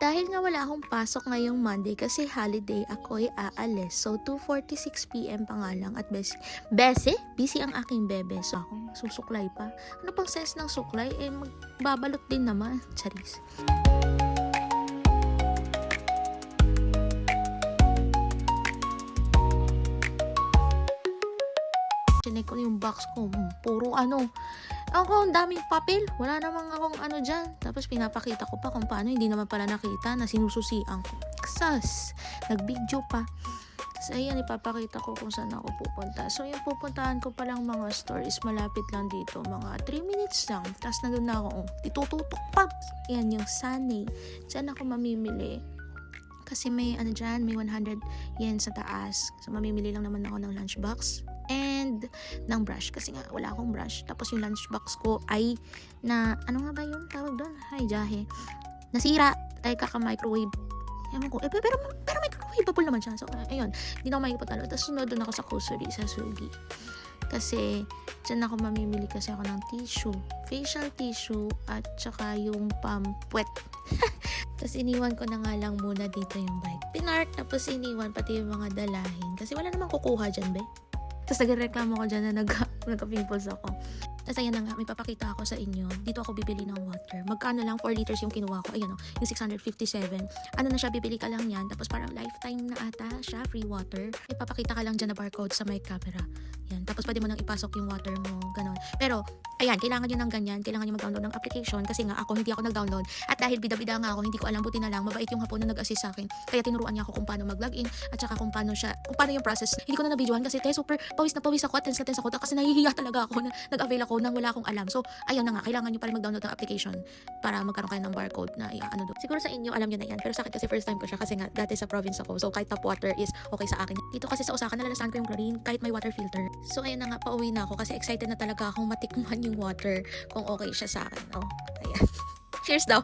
Dahil nga wala akong pasok ngayong Monday kasi holiday, ako'y aalis. So, 2:46 PM pa nga lang at busy ang aking bebe. So, ako susuklay pa. Ano pang sense ng suklay? Magbabalot din naman. Charis. Chinek ko yung box ko. Puro ako, ang daming papel. Wala namang akong dyan. Tapos pinapakita ko pa kung paano. Hindi naman pala nakita na sinususian ko. Ksas. Nag-video pa. So, ayan, ipapakita ko kung saan ako pupunta. So, yung pupuntahan ko palang mga store is malapit lang dito. Mga 3 minutes lang. Tapos nandun na ako. Itututok pa. Yan yung Sunny. Diyan ako mamimili. Kasi may dyan, may 100 yen sa taas. So, mamimili lang naman ako ng lunchbox. And ng brush kasi nga wala akong brush. Tapos yung lunchbox ko ay na ano nga ba yung tawag doon? Ay, jahe. Nasira. Ay kaka-microwave. Ewan ko. Pero microwavable naman siya. So, ayun. Hindi na ako makikipagtalo. Tapos sunod doon ako sa grocery, sa Sugi. Kasi dyan ako mamimili kasi ako ng tissue. Facial tissue at saka yung pampuwet. Tapos iniwan ko na nga lang muna dito yung bike. Pinark, tapos iniwan pati yung mga dalahin. Kasi wala namang kukuha dyan, be. Tapos nagreklamo ko dyan na nagka-pimples ako. Tapos ayan na nga, may papakita ako sa inyo. Dito ako bibili ng water. Magkano lang? 4 liters yung kinuha ko. Ayan yung 657. Ano na siya, bibili ka lang yan. Tapos parang lifetime na ata siya, free water. Ipapakita ka lang dyan na barcode sa my camera. Yan. Tapos pwede mo nang ipasok yung water mo. Ganon. Pero, ayan, kailangan nyo ng ganyan. Kailangan nyo mag-download ng application. Kasi nga ako, hindi ako nag-download. At dahil bida-bida nga ako, hindi ko alam, buti na lang, mabait yung hapon na nag-assist sa akin. Kaya tinuruan niya ako kung paano mag-login. At saka kung paano yung process. Hindi ko na na-videoan kasi super pawis na pawis ako at tense na tense ako. Kasi nahihiya talaga ako na nag-avail ako nang wala akong alam. So, ayun na nga, kailangan nyo pa rin mag-download ng application para magkaroon kayo ng barcode na doon. Siguro sa inyo, alam nyo na yan. Pero sa akin kasi first time ko siya kasi nga dati sa province ako. So, kahit tap water is okay sa akin. Dito kasi sa Osaka, nalalasahan ko yung chlorine kahit may water filter. So, ayun na nga, pauwi na ako kasi excited na talaga akong matikman yung water kung okay siya sa akin. Oh, ayan. Cheers daw!